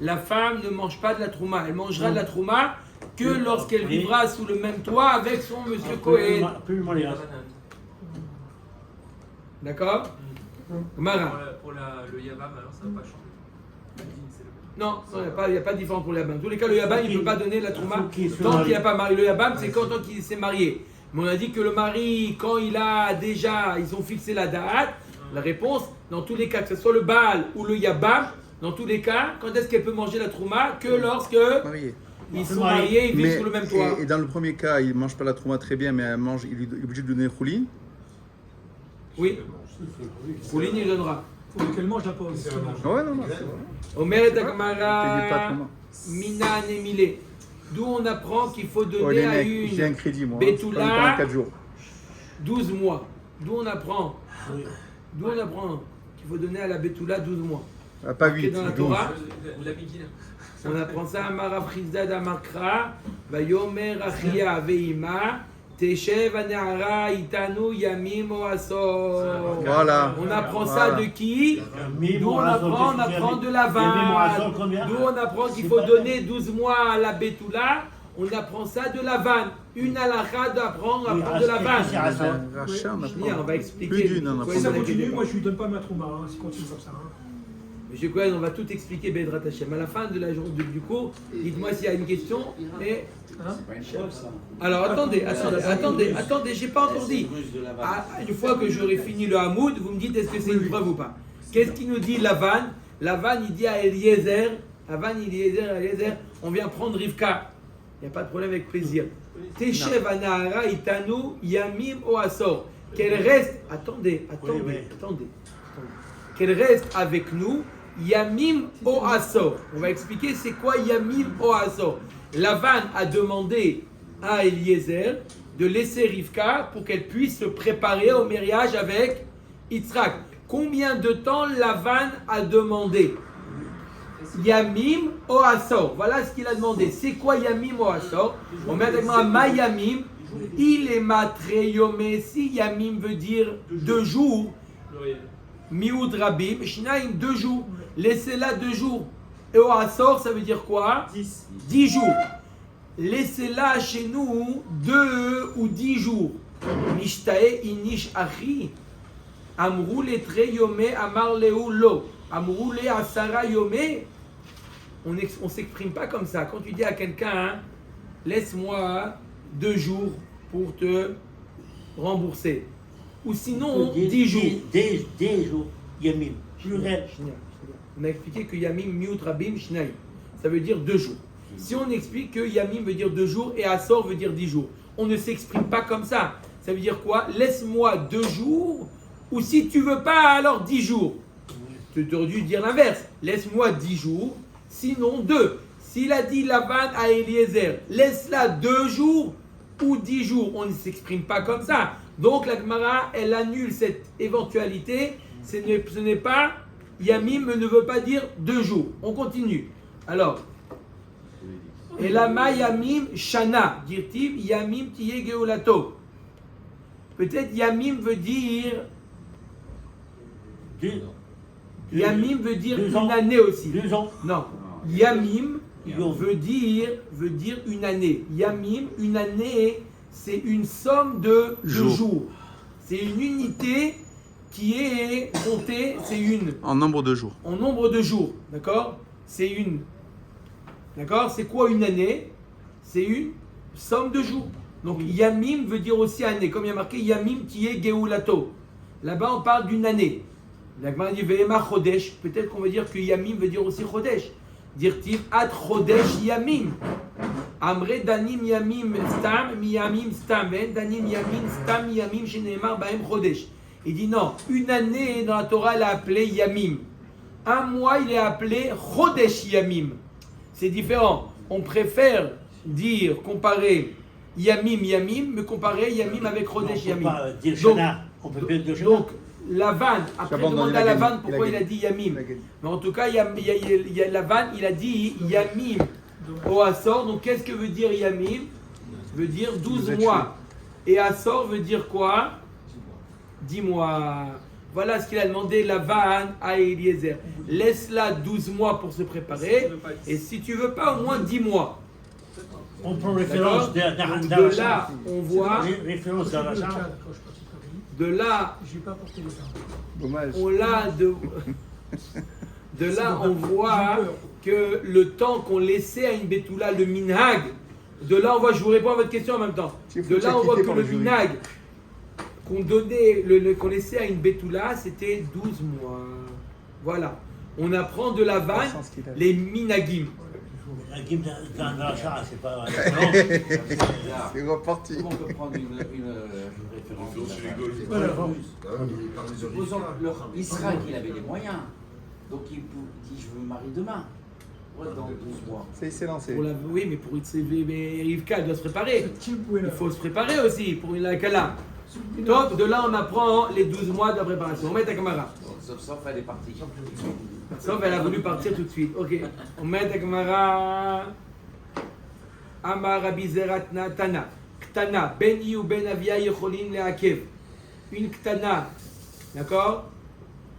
La femme ne mange pas de la trouma. Elle mangera de la trouma que lorsqu'elle vivra sous le même toit avec son monsieur Cohen. D'accord? Mara. Pour le Yavam, alors ça va pas changer. Non, il n'y a pas de différence pour le Yabam. En tous les cas, le Yabam, il ne peut pas donner la trouma tant qu'il n'y a pas marié. Le Yabam, c'est quand il s'est marié. Mais on a dit que le mari, quand ils ont fixé la date, la réponse, dans tous les cas, que ce soit le Baal ou le Yabam, dans tous les cas, quand est-ce qu'elle peut manger la trouma? Que lorsque ils sont mariés, ils vivent sous le même toit. Et dans le premier cas, il ne mange pas la trouma très bien, mais il est obligé de donner choulin. Oui, choulin, il donnera. Il faut qu'elle mange la pause. Ouais, non. Omer Dakmara, Mina Nemile. D'où on apprend qu'il faut donner à une j'ai un crédit, moi. Betula Pendant 4 jours. 12 mois. D'où on apprend qu'il faut donner à la Betula 12 mois. Pas 8, dans la 12. Torah, La vigile. on apprend ça à Marafrizda d'Amakra, Vayomer Achia Veima, Teshev Aneara Itanu Yamim Oasor. Voilà. On apprend ça de qui? D'où on apprend de la vanne. D'où on apprend qu'il faut donner 12 mois à la Betula. On apprend ça de la vanne. Une halakha d'apprendre de la vanne. On va expliquer. Plus d'une, on Si ça continue, moi je lui donne pas ma trouma, hein, si continue comme ça. Hein. Monsieur Cohen, on va tout expliquer, Bedrat Hashem. À la fin de la journée du cours, dites-moi s'il y a une question. Et... Alors attendez, j'ai pas encore dit. Une fois que j'aurai fini le Hamoud, vous me dites est-ce que c'est une preuve ou pas. Qu'est-ce qu'il nous dit Lavan? Lavan, il dit à Eliezer, on vient prendre Rivka. Il n'y a pas de problème, avec plaisir. Teshev Anahara Itanu Yamim Oasor. Qu'elle reste, attendez. Qu'elle reste avec nous, Yamim Oasor. On va expliquer c'est quoi Yamim Oasor. Lavan a demandé à Eliezer de laisser Rivka pour qu'elle puisse se préparer au mariage avec Yitzhak. Combien de temps Lavan a demandé? Yamim Oasor. Voilà ce qu'il a demandé. C'est quoi Yamim Oasor? On met avec moi Ma Yamim. Il est matreyome. Si Yamim veut dire 2 jours, Mioud Rabim, Shinaim 2 jours. Laissez-la 2 jours. Et Oasor, ça veut dire quoi? 10 jours. Laissez-la chez nous 2 ou 10 jours. Mishtae inish achi. Amrou le treyome amar leu lo. Amrou le asara yome. On ne s'exprime pas comme ça. Quand tu dis à quelqu'un, laisse-moi 2 jours pour te rembourser. Ou sinon, 10 jours. 10 jours, Yamim. On a expliqué que Yamim, Miut, Rabim, Shnaï. Ça veut dire 2 jours. Si on explique que Yamim veut dire 2 jours et Asor veut dire 10 jours, on ne s'exprime pas comme ça. Ça veut dire quoi? Laisse-moi 2 jours, ou si tu veux pas, alors 10 jours. Tu aurais dû dire l'inverse. Laisse-moi 10 jours, sinon 2. S'il a dit Lavan à Eliezer, laisse-la 2 jours ou 10 jours, on ne s'exprime pas comme ça. Donc la Gemara, elle annule cette éventualité. Ce n'est pas, Yamim ne veut pas dire 2 jours. On continue. Alors, Elama Yamim Shana, dit-il, Yamim Tiye Geolato. Peut-être Yamim veut dire. Yamim veut dire une année aussi. 2 ans. Non. Yamim veut dire une année. Yamim, une année, c'est une somme de jours. C'est une unité qui est comptée, c'est une. En nombre de jours. En nombre de jours, d'accord? C'est une. D'accord? C'est quoi une année? C'est une somme de jours. Donc Yamim veut dire aussi année. Comme il y a marqué Yamim qui est Geulato. Là-bas, on parle d'une année. La Gemara dit Ve'ema Chodesh. Peut-être qu'on va dire que Yamim veut dire aussi Chodesh. Dire-t-il Ad Chodesh Yamim. Amre Danim Yamim Stam, Miyamim Stam. Danim Yamim Stam, Yamim Sheneemar Baem Chodesh. Il dit non, une année dans la Torah, elle est appelée Yamim. Un mois, il est appelé Chodesh Yamim. C'est différent. On préfère dire, comparer Yamim, me comparer Yamim avec Chodesh On peut Yamim. pas dire Donc- Shana. On peut bien dire Shana. Donc, Lavan, après Chaban, demander il a à gagné. Lavan Il pourquoi a il a gagné. dit Yamim. Il a gagné. Mais en tout cas, Lavan, il a dit Yamim au Assor. Donc, qu'est-ce que veut dire Yamim? Veut dire 12 mois. Et Assor veut dire quoi? 10 mois. Voilà ce qu'il a demandé Lavan à Eliezer. Laisse-la 12 mois pour se préparer. Et si tu veux pas, au moins 10 mois. On prend référence D'accord? Donc, de d'Aracha. là, on voit. Référence d'Aracha. Quand je suis parti de Paris, De là, j'ai pas porté les armes. Dommage. on l'a de là, on voit que le temps qu'on laissait à une Betula, le minhag, de là, on voit, je vous réponds à votre question en même temps. De là, on voit que le minhag qu'on donnait, qu'on laissait à une Betula, c'était 12 mois. Voilà. On apprend de la vanne les minagim. La game d'Aracha, c'est pas. C'est reparti. Comment on peut prendre une référence Référence chez les de la Goïs. femme? Voilà. Il parle des Supposons origines. Israël, il avait les moyens. Donc il dit je me marie demain. Ouais, dans 12 mois. Ça, il s'est lancé. Oui, mais pour mais Rivka, elle doit se préparer. Qui pouvait Il la faut se préparer aussi pour une Kala. Donc, de là, on apprend les 12 mois de la préparation. On met ta caméra. Sauf elle est partie. Sauf elle a voulu partir tout de suite. Ok. On met ta caméra. Amar Rabbi Zeratna Tana. Ktana. Ben I ou Ben Avia Yecholim Leakev. Une Ktana. D'accord?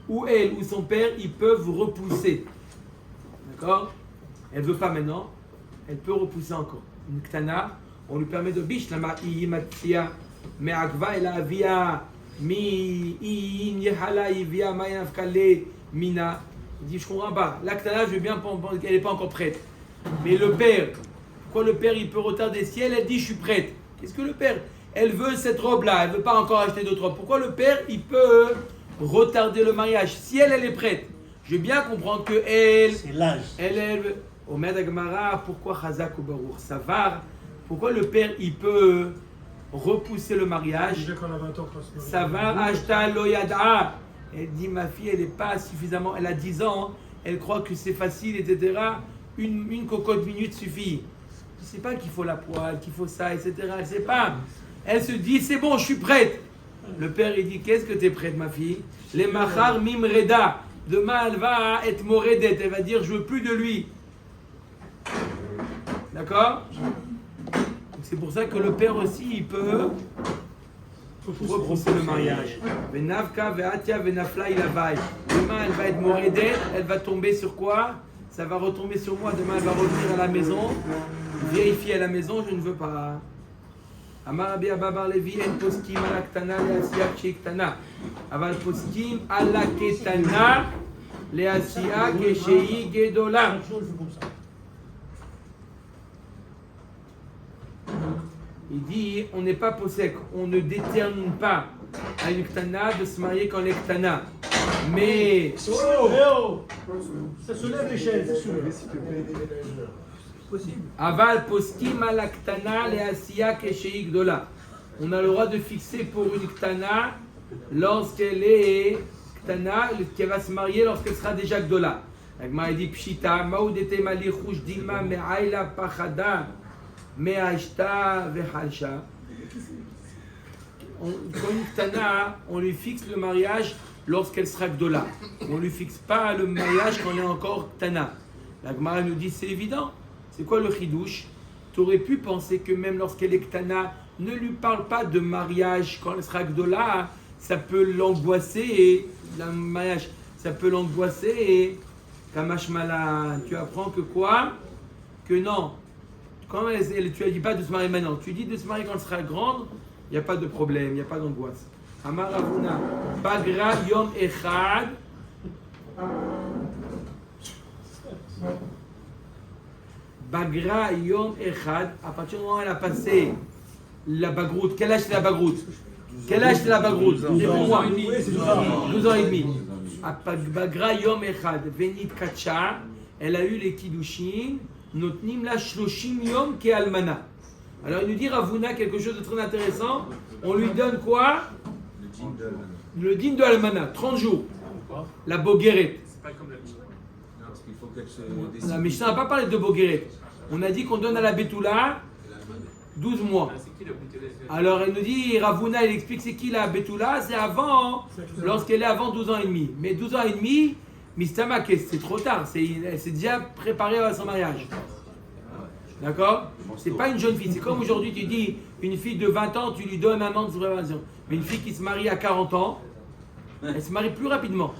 Ou elle ou son père, ils peuvent repousser. D'accord? Elle ne veut pas maintenant. Elle peut repousser encore. Une Ktana. On lui permet de biche. La ma'imatia. Mais Akva et Avia. Mi in Yehala Ivia Mayanafkale Mina. Il dit, je comprends pas. L'Aktana, je veux bien qu'elle n'est pas encore prête. Mais le père, pourquoi le père il peut retarder? Si elle dit, je suis prête. Qu'est-ce que le père? Elle veut cette robe-là, elle ne veut pas encore acheter d'autres robes. Pourquoi le père il peut retarder le mariage? Si elle est prête, je veux bien comprendre que C'est l'âge. elle veut. Omer Agmara, pourquoi Chazak ou Baruch Savar? Pourquoi le père il peut repousser le mariage? Déjà qu'on a 20 ans, quand Savar Ashta Loyada. Elle dit, ma fille, elle n'est pas suffisamment. Elle a 10 ans, elle croit que c'est facile, etc. Une cocotte minute suffit. Je ne sais pas qu'il faut la poêle, qu'il faut ça, etc. Elle ne sait pas. Elle se dit, c'est bon, je suis prête. Le père, il dit, qu'est-ce que tu es prête, ma fille? Les machar mimreda. Demain, elle va être moredet. Elle va dire, je veux plus de lui. D'accord? C'est pour ça que le père aussi, il peut repousser le mariage. Venavka, veatia, venafla, ilavai. Demain, elle va être moredet. Elle va tomber sur quoi? Ça va retomber sur moi. Demain, elle va revenir à la maison. Vérifier à la maison, je ne veux pas. Amar Rabbi Abba bar Levi en poskim ala ktana leasiya kshektana. Aval poskim ala ketana leasiya kshei gedola. Il dit, on n'est pas possèque, on ne détermine pas à une ktana de se marier quand elle est ktana. Mais ça soulève les chaises, ça soulève. Possible. Aval poskim ala ktana leasiya kshei gedola. On a le droit de fixer pour une ktana lorsqu'elle est ktana, qu'elle va se marier lorsqu'elle sera déjà gdola. L'Agma dit pshita maoudete malichouch dilma me'aila pachada me'ashta vehalsha. Quand une ktana, on lui fixe le mariage lorsqu'elle sera gdola. On lui fixe pas le mariage quand elle est encore ktana. L'Agma nous dit c'est évident. C'est quoi le chidouche? Tu aurais pu penser que même lorsqu'elle est ktana, ne lui parle pas de mariage quand elle sera gdola, ça peut l'angoisser et le mariage, ça peut l'angoisser et kamashmala, tu apprends que quoi? Que non. Quand tu ne dis pas de se marier maintenant, tu dis de se marier quand elle sera grande, il n'y a pas de problème, il n'y a pas d'angoisse. Amar Ravuna, Bagra Yom Echad. Bagra Yom Echad, à partir du moment où elle a passé la bagroute, quel âge c'est la bagroute? Quel âge c'est la bagroute? 12 ans et demi. 12 ans et demi. À Bagra Yom Echad, Venit Kacha, elle a eu les Kiddushin, Notnim la Shloshim Yom Ke Almana. Alors il nous dit Ravuna quelque chose de très intéressant, on lui donne quoi? Le din de Almana, 30 jours. La Bogueret. C'est pas comme la Mishnah. Non, parce qu'il faut qu'elle se La Mishnah n'a pas parlé de Bogueret. On a dit qu'on donne à la Betula 12 mois. Ah, c'est qui la bouteille d'Azir? Alors elle nous dit, Ravuna, il explique c'est qui la Betula, c'est avant, lorsqu'elle est avant 12 ans et demi. Mais 12 ans et demi, Mistamak, c'est trop tard, c'est déjà préparé à son mariage. D'accord? C'est pas une jeune fille, c'est comme aujourd'hui tu dis, une fille de 20 ans, tu lui donnes un an de supervision. Mais une fille qui se marie à 40 ans, elle se marie plus rapidement.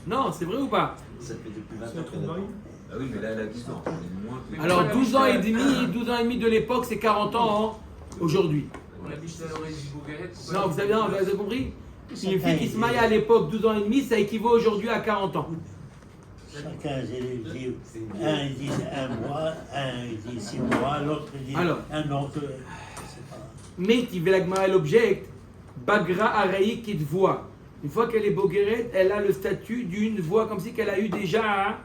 Non, c'est vrai ou pas? Ça fait depuis 20 C'est un ans truc qu'elle de a mari. Ah oui, mais là, elle a 10 ans. Moins. Alors 12 ans et demi de l'époque, c'est 40 ans aujourd'hui. On a dit que ça aurait dit Bogueret. Non, vous avez compris? Une fille qui se marie à l'époque 12 ans et demi, ça équivaut aujourd'hui à 40 ans. Chacun dit un il dit un mois, un il dit 6 mois, l'autre il dit Alors. un an. C'est pas... Mais Tivelagma elle objecte, Bagra Araï qui te voit. Une fois qu'elle est Bogueret, elle a le statut d'une voix comme si qu'elle a eu déjà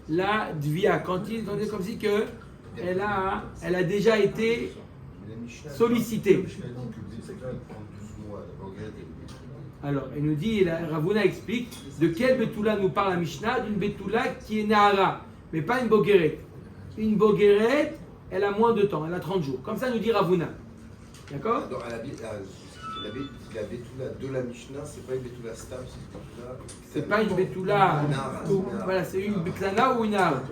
la Dvia. Quand il est comme si que elle a déjà été sollicitée. Alors, elle nous dit, Ravuna explique, de quelle Betula nous parle la Mishnah? D'une Betula qui est Nahara, mais pas une Bogueret. Une Bogueret, elle a moins de temps, elle a 30 jours. Comme ça nous dit Ravuna. D'accord? La Betula de la Mishnah, c'est pas une Betula Stam, C'est pas une Betula. Voilà, c'est une Betlana ou une Nahara.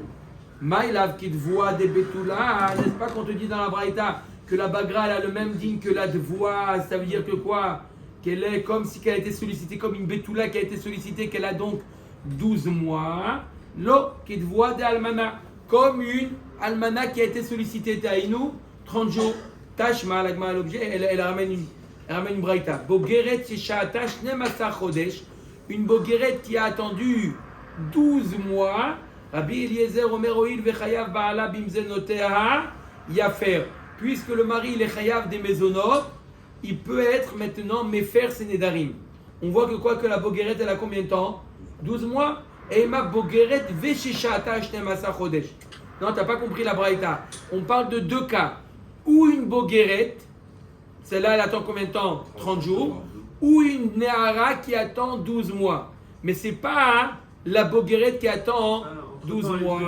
Maïlav qui te voit des Betula, n'est-ce pas qu'on te dit dans la Braïta que la Bagra elle a le même digne que la Dvoa? Ça veut dire que quoi? Qu'elle est comme si elle a été sollicitée, comme une Betula qui a été sollicitée, qu'elle a donc 12 mois. Lo qui te voit des Almana, comme une Almana qui a été sollicitée, Taïnou, 30 jours. Tashma, l'agma l'objet, elle ramène une Braïta. Bogeret Shishata Shnemasa Chodesh, une Bogeret qui a attendu 12 mois. Rabbi Eliezer Omer Oil Vechayav Baala Bimzenotea Yafer. Puisque le mari il est chayav des maisonot, il peut être maintenant Mefer Senedarim. On voit que quoi que la Bogueret elle a combien de temps? 12 mois. Et ma Bogueret Veshishata Shnemasa Chodesh. Non, t'as pas compris la Braïta. On parle de deux cas. Ou une Bogueret, celle-là elle attend combien de temps? 30 jours. Ou une Nehara qui attend 12 mois. Mais c'est pas la Bogueret qui attend 12 mois.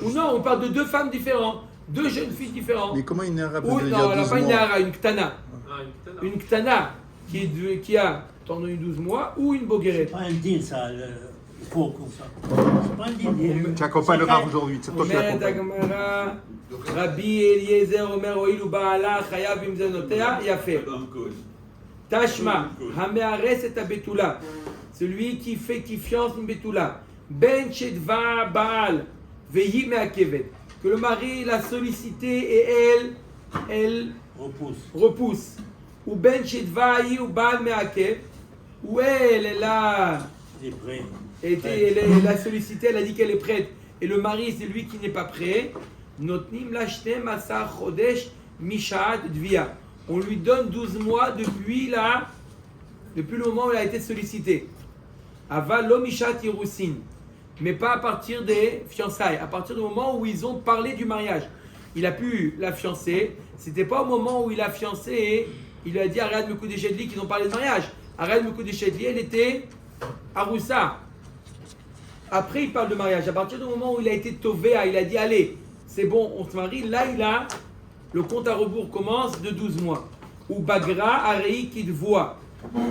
Ou non, on parle de deux femmes différentes. Deux jeunes filles différentes. Mais comment une arabe Ou peut non, dire elle n'a 12 pas une mois? Nehara, une Ktana. Ah, Une Ktana qui a attendu 12 mois ou une Bogueret. C'est pas un deal ça, il faut comme ça. C'est pas un deal. Tu accompagnes le Rav aujourd'hui, c'est toi qui Omer l'accompagnes. Dagmara, Rabbi Eliezer Omer Oil ou Baala Chayav Imzenotea Yafer. Tashma, Hameares et Abetula. Celui qui fiance une Betula. Ben Shedva Baal Vehi Meakevet. Que le mari l'a sollicité et elle repousse. Ou Ben Shedva ou Baal Meakev. Ou elle a sollicité, elle a dit qu'elle est prête. Et le mari, c'est lui qui n'est pas prêt. Notnim lashtem asar chodesh mishat dvia. On lui donne 12 mois depuis le moment où elle a été sollicitée. Aval lo mishat yirusin. Mais pas à partir des fiançailles, à partir du moment où ils ont parlé du mariage. Il a pu la fiancer, c'était pas au moment où il a fiancé, il lui a dit Arad Mekoudé Shedli qu'ils ont parlé de mariage. Arad Mekoudé Shedli, elle était Aroussa. Après, il parle de mariage. À partir du moment où il a été Tovéa, il a dit allez, c'est bon, on se marie. Là, le compte à rebours commence de 12 mois. Ou Bagra, Arei, qui te voit.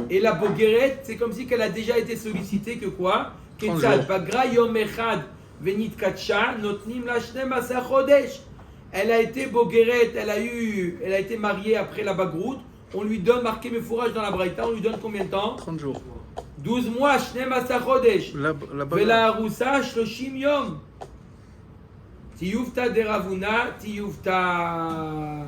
Et la Bogueret, c'est comme si qu'elle a déjà été sollicitée que quoi? Ketzad, Bagra Yom Echad, Venit Katsha, Notnim Lashnem Asa Chodesh. Elle a été Bogueret, elle a été mariée après la Bagrout. On lui donne, marqué mes fourrages dans la Braïta, on lui donne combien de temps? 30 jours. 12 mois, Shnem Asa Chodesh. Vela Aroussa, Shloshim Yom. Tiyufta de Ravuna, Tiyufta.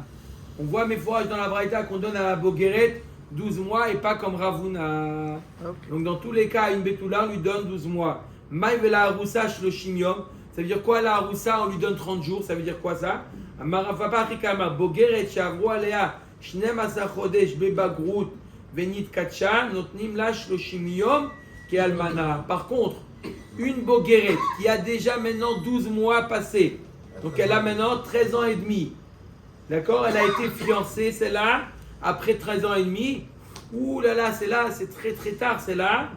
On voit mes fourrages dans la Braïta qu'on donne à la Bogueret 12 mois et pas comme Ravuna. Okay. Donc dans tous les cas, une Betula, on lui donne 12 mois. Maï Vela Aroussa, Shloshim Yom. Ça veut dire quoi la Aroussa? On lui donne 30 jours. Ça veut dire quoi ça? Amarafapa Rikama, Bogueret, Shavro Alea, Shnem Asa Chodesh, Bebagrout, Venit Katsha, Notnim la Shloshim Yom, qui Almana. Par contre, une Bogueret qui a déjà maintenant 12 mois passés, donc elle a maintenant 13 ans et demi, d'accord? Elle a été fiancée, c'est là, après 13 ans et demi, ouh là là, c'est très très tard, c'est là,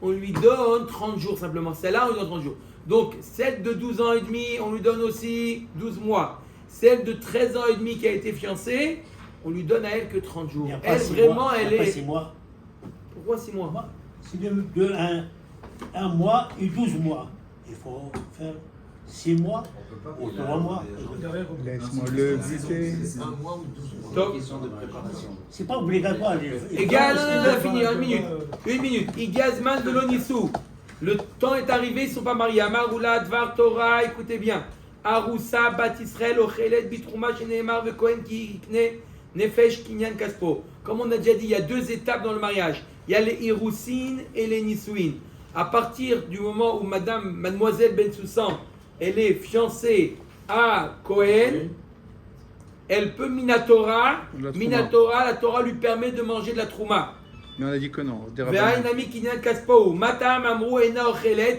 on lui donne 30 jours simplement, c'est là, on lui donne 30 jours. Donc, celle de 12 ans et demi, on lui donne aussi 12 mois. Celle de 13 ans et demi qui a été fiancée, on lui donne à elle que 30 jours. Il n'y a pas Elle, 6 vraiment, mois. Il elle n'y a pas est... 6 mois. Pourquoi 6 mois? C'est un mois et 12 mois. Il faut faire 6 mois ou 3 mois. Laisse-moi le buter. C'est un mois ou 12 mois. Top. Question de préparation. C'est pas obligatoire. Égal, non, fini, une minute. Igazman de l'Onissou. Le temps est arrivé, ils ne sont pas mariés. Amaroula, Dvar, Torah, écoutez bien. Aroussa, Bat Israël, Ochelet, Bitrouma, Sheneemar, Vekohen, Kikne, Nefesh, Kinyan, Kaspo. Comme on a déjà dit, il y a 2 étapes dans le mariage. Il y a les Iroussines et les Nisouin. À partir du moment où mademoiselle Ben Soussan, elle est fiancée à Cohen, elle peut Minatora. La Trouma. Minatora, la Torah lui permet de manger de la Trouma. Mais on a dit que non. Des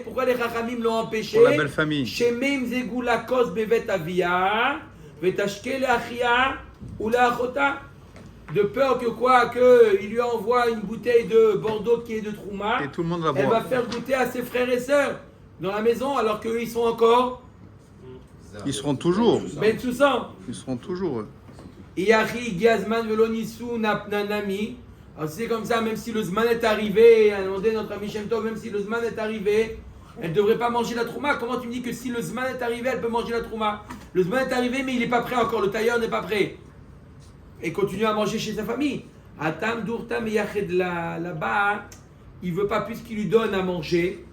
Pourquoi les Chachamim l'ont empêché? Pour la belle famille. Shemim zegula kos bevet avia, vetashke leachia ou leachota. De peur que quoi? Qu'il lui envoie une bouteille de Bordeaux qui est de Trouma. Et tout le monde va Elle va boire. faire goûter à ses frères et sœurs dans la maison alors qu'eux ils sont encore Ils seront toujours. Ben Soussan. Ils seront toujours. Iachi Gazman Velonisu Napnanami. Alors c'est comme ça, même si le Zman est arrivé, a demandé notre ami Shem Tov, même si le Zman est arrivé, elle ne devrait pas manger la Trouma. Comment tu me dis que si le Zman est arrivé, elle peut manger la Trouma? Le Zman est arrivé, mais il n'est pas prêt encore, le tailleur n'est pas prêt. Et continue à manger chez sa famille. Atam Durtam Yached là-bas, il ne veut pas plus qu'il lui donne à manger,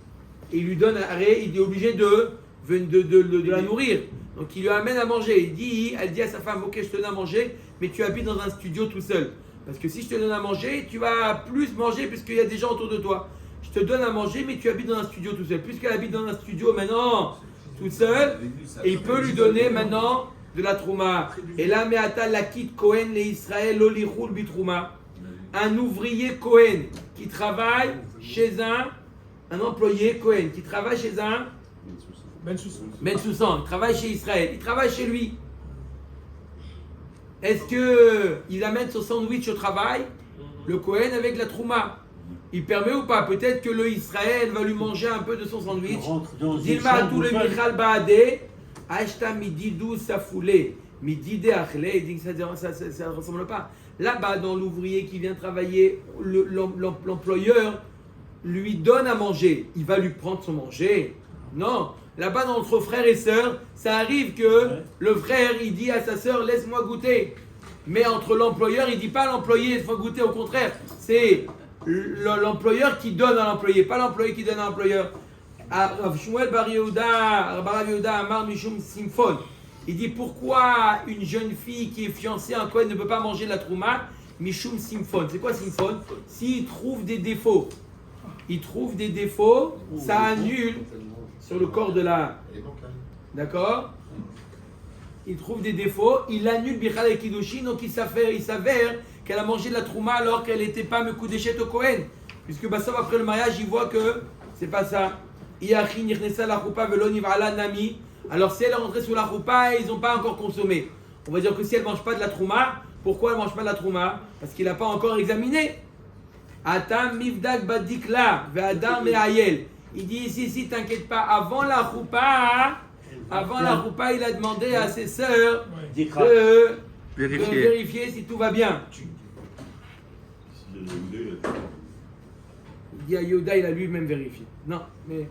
et il lui donne il est obligé de la nourrir. Donc il lui amène à manger. Elle dit à sa femme, ok, je te donne à manger, mais tu habites dans un studio tout seul. Parce que si je te donne à manger, tu vas plus manger puisqu'il y a des gens autour de toi. Je te donne à manger, mais tu habites dans un studio tout seul. Puisqu'elle habite dans un studio maintenant, toute seule, et il peut lui donner maintenant de la trouma. Et là, Meata Lakit Cohen les Israël Loliroul Bitrouma. Un ouvrier Cohen qui travaille chez un employé Cohen qui travaille chez un Ben Soussan, il travaille chez Israël, il travaille chez lui. Est-ce qu'il amène son sandwich au travail, le Cohen avec la trouma? Il permet ou pas? Peut-être que le Israël va lui manger un peu de son sandwich. Dilma tout le Michal Baadé, Ashta mididou safoulé, mididé achlé, il dit que ça ne ressemble pas. Là-bas, dans l'ouvrier qui vient travailler, l'employeur lui donne à manger. Il va lui prendre son manger? Non. Là-bas, entre frères et sœurs, ça arrive que le frère, il dit à sa sœur, laisse-moi goûter. Mais entre l'employeur, il ne dit pas à l'employé, laisse-moi goûter. Au contraire, c'est l'employeur qui donne à l'employé, pas l'employé qui donne à l'employeur. Rav Shmuel Bar Yehuda Amar Mishum Simfon. Il dit pourquoi une jeune fille qui est fiancée en Kohen ne peut pas manger de la trouma? Mishum Simfon. C'est quoi Simfon? S'il trouve des défauts, ça annule sur le corps de la. D'accord? Il trouve des défauts, il annule Bichal et Kiddushin, donc il s'avère qu'elle a mangé de la trouma alors qu'elle n'était pas Mekudeshet au Kohen. Puisque Bassam, après le mariage, il voit que c'est pas ça. Alors si elle est rentrée sous la roupa, ils n'ont pas encore consommé. On va dire que si elle ne mange pas de la trouma, pourquoi elle ne mange pas de la trouma? Parce qu'il n'a pas encore examiné. Atam mivdak badikla ve'adar me'ayel. Il dit ici, t'inquiète pas, avant la roupa, il a demandé à ses sœurs de vérifier si tout va bien. Il dit à Yehuda, il a lui-même vérifié. Non, mais...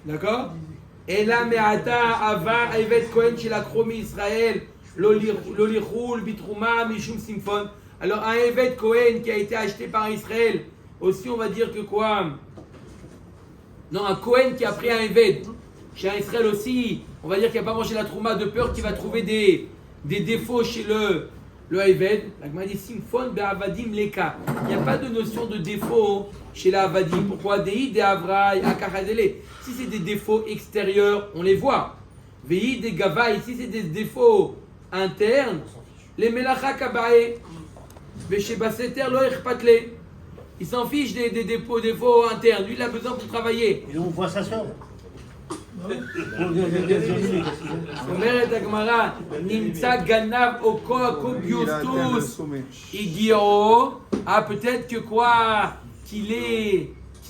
D'accord? Et là, Me'ata, Ava, Evet Kohen, chez la Chromi Israël, Lolichoul, Bitrouma, Mishum Simfon. Alors, un Evet Kohen qui a été acheté par Israël, aussi, on va dire que quoi? Non, un Kohen qui a pris un Evet. Chez un Israël aussi, on va dire qu'il n'a pas mangé la Trouma de peur qu'il va trouver des défauts chez le Evet. La Gemara dit Simfon be'avadim leka. Il n'y a pas de notion de défaut chez la Avadim. Pourquoi? Dei de Avraï, Akachadele. Si c'est des défauts extérieurs, on les voit. Vei de Gavaï. Si c'est des défauts internes, les Melacha Kabae. Chez Basseter, lo Echpatle. Il s'en fiche des défauts internes. Lui, il a besoin pour travailler. Et on voit sa soeur. אומרת הגמרא, נמצא גנב או קוביוסטוס הגיעו, peut-être que quoi, qu'il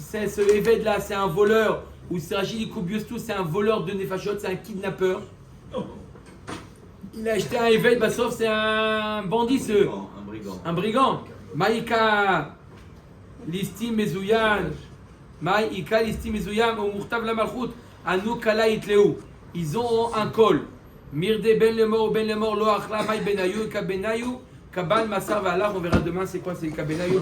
si ce Eved là, c'est un voleur, ou c'est Rachid Koubiostou, c'est un voleur de Nefashot, c'est un kidnappeur. Il a acheté un Eved, sauf c'est un bandit, Un brigand. un brigand. Maïka Listi Mezouyan, Maïka Listi Mezouyan, ou Murtav la Malchut, Anou Kala Itleu. Ils ont un col. Mirde ben le mort, lo achla, Maï Benayu, Kabenayu, Kaban Massar Valach, on verra demain c'est quoi, c'est Kabenayu.